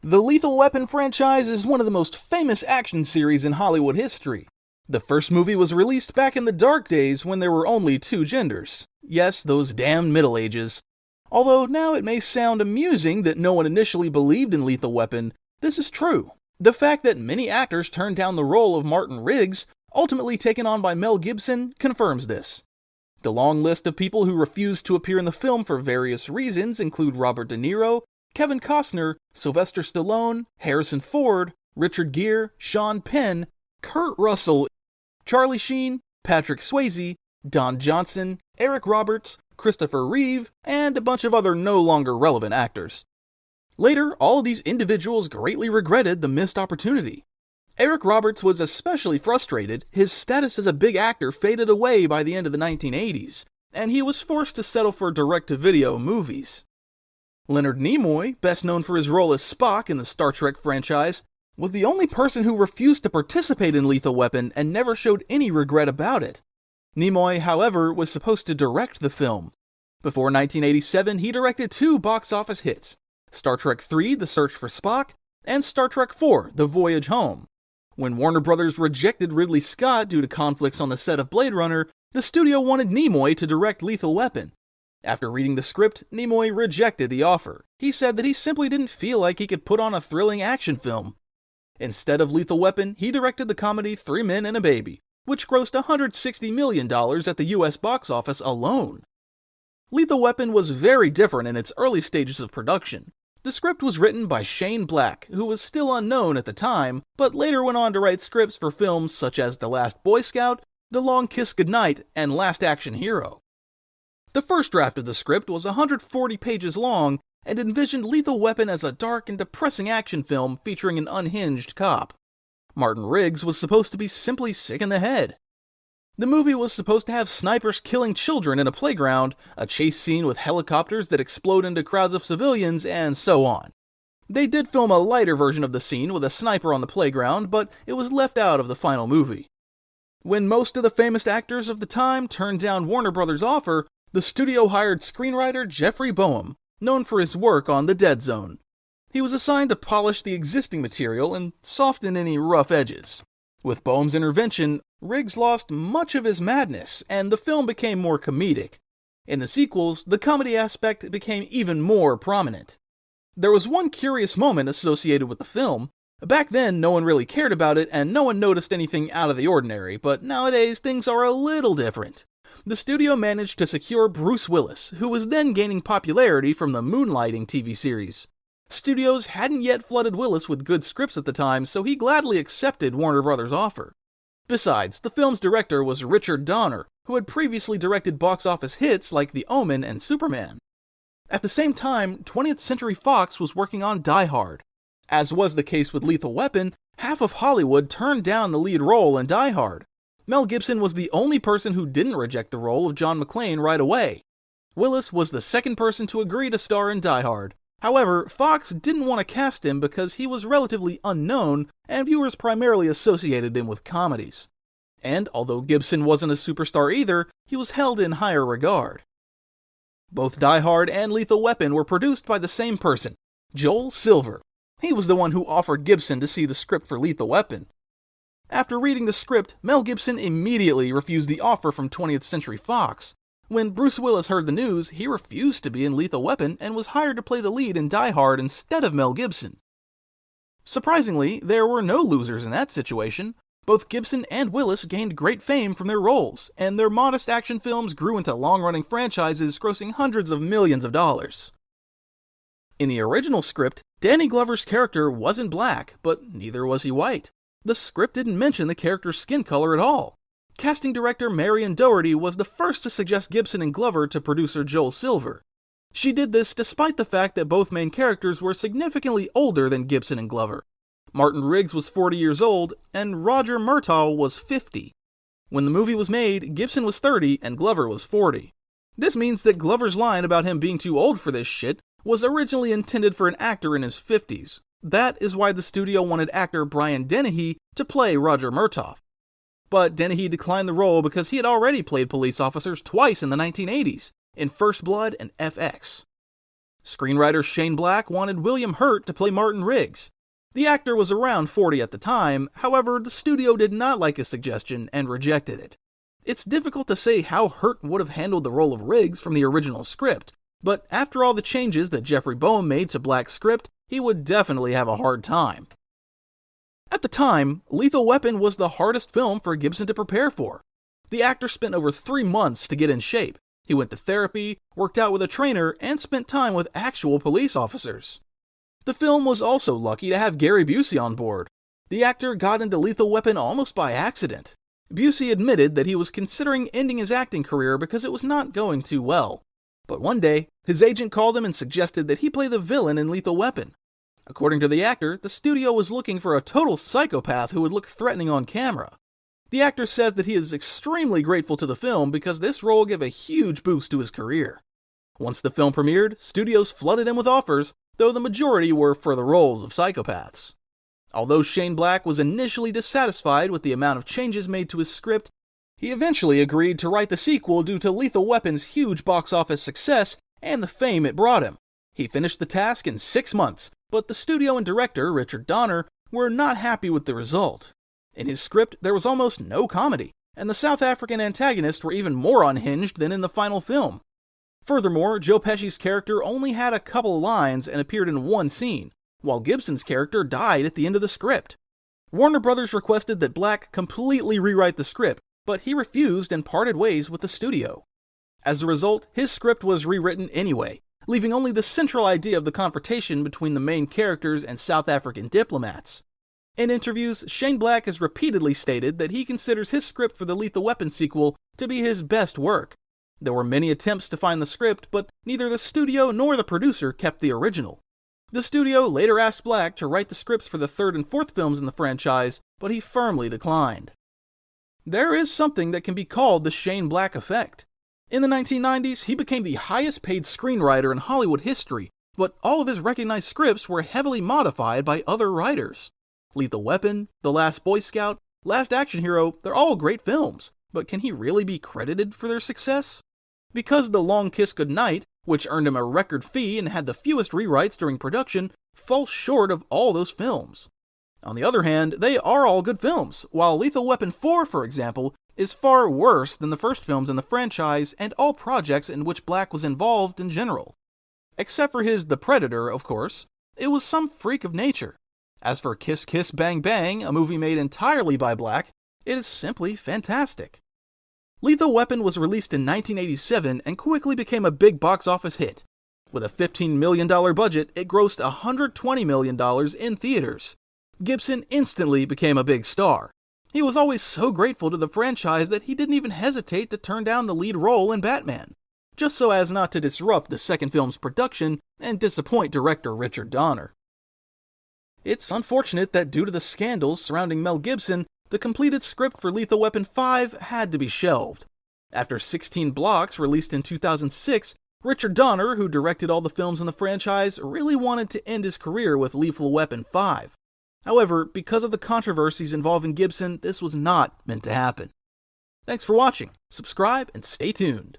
The Lethal Weapon franchise is one of the most famous action series in Hollywood history. The first movie was released back in the dark days when there were only two genders. Yes, those damn Middle Ages. Although now it may sound amusing that no one initially believed in Lethal Weapon, this is true. The fact that many actors turned down the role of Martin Riggs, ultimately taken on by Mel Gibson, confirms this. The long list of people who refused to appear in the film for various reasons include Robert De Niro, Kevin Costner, Sylvester Stallone, Harrison Ford, Richard Gere, Sean Penn, Kurt Russell, Charlie Sheen, Patrick Swayze, Don Johnson, Eric Roberts, Christopher Reeve, and a bunch of other no longer relevant actors. Later, all of these individuals greatly regretted the missed opportunity. Eric Roberts was especially frustrated. His status as a big actor faded away by the end of the 1980s, and he was forced to settle for direct-to-video movies. Leonard Nimoy, best known for his role as Spock in the Star Trek franchise, was the only person who refused to participate in Lethal Weapon and never showed any regret about it. Nimoy, however, was supposed to direct the film. Before 1987, he directed two box office hits, Star Trek III: The Search for Spock, and Star Trek IV: The Voyage Home. When Warner Brothers rejected Ridley Scott due to conflicts on the set of Blade Runner, the studio wanted Nimoy to direct Lethal Weapon. After reading the script, Nimoy rejected the offer. He said that he simply didn't feel like he could put on a thrilling action film. Instead of Lethal Weapon, he directed the comedy Three Men and a Baby, which grossed $160 million at the US box office alone. Lethal Weapon was very different in its early stages of production. The script was written by Shane Black, who was still unknown at the time, but later went on to write scripts for films such as The Last Boy Scout, The Long Kiss Goodnight, and Last Action Hero. The first draft of the script was 140 pages long and envisioned Lethal Weapon as a dark and depressing action film featuring an unhinged cop. Martin Riggs was supposed to be simply sick in the head. The movie was supposed to have snipers killing children in a playground, a chase scene with helicopters that explode into crowds of civilians, and so on. They did film a lighter version of the scene with a sniper on the playground, but it was left out of the final movie. When most of the famous actors of the time turned down Warner Brothers' offer, the studio hired screenwriter Jeffrey Boehm, known for his work on The Dead Zone. He was assigned to polish the existing material and soften any rough edges. With Boehm's intervention, Riggs lost much of his madness, and the film became more comedic. In the sequels, the comedy aspect became even more prominent. There was one curious moment associated with the film. Back then, no one really cared about it, and no one noticed anything out of the ordinary, but nowadays things are a little different. The studio managed to secure Bruce Willis, who was then gaining popularity from the Moonlighting TV series. Studios hadn't yet flooded Willis with good scripts at the time, so he gladly accepted Warner Brothers' offer. Besides, the film's director was Richard Donner, who had previously directed box office hits like The Omen and Superman. At the same time, 20th Century Fox was working on Die Hard. As was the case with Lethal Weapon, half of Hollywood turned down the lead role in Die Hard. Mel Gibson was the only person who didn't reject the role of John McClane right away. Willis was the second person to agree to star in Die Hard. However, Fox didn't want to cast him because he was relatively unknown and viewers primarily associated him with comedies. And although Gibson wasn't a superstar either, he was held in higher regard. Both Die Hard and Lethal Weapon were produced by the same person, Joel Silver. He was the one who offered Gibson to see the script for Lethal Weapon. After reading the script, Mel Gibson immediately refused the offer from 20th Century Fox. When Bruce Willis heard the news, he refused to be in Lethal Weapon and was hired to play the lead in Die Hard instead of Mel Gibson. Surprisingly, there were no losers in that situation. Both Gibson and Willis gained great fame from their roles, and their modest action films grew into long-running franchises grossing hundreds of millions of dollars. In the original script, Danny Glover's character wasn't black, but neither was he white. The script didn't mention the character's skin color at all. Casting director Marion Doherty was the first to suggest Gibson and Glover to producer Joel Silver. She did this despite the fact that both main characters were significantly older than Gibson and Glover. Martin Riggs was 40 years old, and Roger Murtaugh was 50. When the movie was made, Gibson was 30 and Glover was 40. This means that Glover's line about him being too old for this shit was originally intended for an actor in his 50s. That is why the studio wanted actor Brian Dennehy to play Roger Murtaugh. But Dennehy declined the role because he had already played police officers twice in the 1980s, in First Blood and FX. Screenwriter Shane Black wanted William Hurt to play Martin Riggs. The actor was around 40 at the time, however, the studio did not like his suggestion and rejected it. It's difficult to say how Hurt would have handled the role of Riggs from the original script, but after all the changes that Jeffrey Boehm made to Black's script, he would definitely have a hard time. At the time, Lethal Weapon was the hardest film for Gibson to prepare for. The actor spent over 3 months to get in shape. He went to therapy, worked out with a trainer, and spent time with actual police officers. The film was also lucky to have Gary Busey on board. The actor got into Lethal Weapon almost by accident. Busey admitted that he was considering ending his acting career because it was not going too well. But one day, his agent called him and suggested that he play the villain in Lethal Weapon. According to the actor, the studio was looking for a total psychopath who would look threatening on camera. The actor says that he is extremely grateful to the film because this role gave a huge boost to his career. Once the film premiered, studios flooded him with offers, though the majority were for the roles of psychopaths. Although Shane Black was initially dissatisfied with the amount of changes made to his script, he eventually agreed to write the sequel due to Lethal Weapon's huge box office success and the fame it brought him. He finished the task in 6 months, but the studio and director, Richard Donner, were not happy with the result. In his script, there was almost no comedy, and the South African antagonists were even more unhinged than in the final film. Furthermore, Joe Pesci's character only had a couple lines and appeared in one scene, while Gibson's character died at the end of the script. Warner Brothers requested that Black completely rewrite the script, but he refused and parted ways with the studio. As a result, his script was rewritten anyway, leaving only the central idea of the confrontation between the main characters and South African diplomats. In interviews, Shane Black has repeatedly stated that he considers his script for the Lethal Weapon sequel to be his best work. There were many attempts to find the script, but neither the studio nor the producer kept the original. The studio later asked Black to write the scripts for the 3rd and 4th films in the franchise, but he firmly declined. There is something that can be called the Shane Black effect. In the 1990s, he became the highest paid screenwriter in Hollywood history, but all of his recognized scripts were heavily modified by other writers. Lethal Weapon, The Last Boy Scout, Last Action Hero, they're all great films, but can he really be credited for their success? Because The Long Kiss Goodnight, which earned him a record fee and had the fewest rewrites during production, falls short of all those films. On the other hand, they are all good films, while Lethal Weapon 4, for example, is far worse than the first films in the franchise and all projects in which Black was involved in general. Except for his The Predator, of course, it was some freak of nature. As for Kiss Kiss Bang Bang, a movie made entirely by Black, it is simply fantastic. Lethal Weapon was released in 1987 and quickly became a big box office hit. With a $15 million budget, it grossed $120 million in theaters. Gibson instantly became a big star. He was always so grateful to the franchise that he didn't even hesitate to turn down the lead role in Batman, just so as not to disrupt the second film's production and disappoint director Richard Donner. It's unfortunate that due to the scandals surrounding Mel Gibson, the completed script for Lethal Weapon 5 had to be shelved. After 16 blocks released in 2006, Richard Donner, who directed all the films in the franchise, really wanted to end his career with Lethal Weapon 5. However, because of the controversies involving Gibson, this was not meant to happen. Thanks for watching, subscribe, and stay tuned.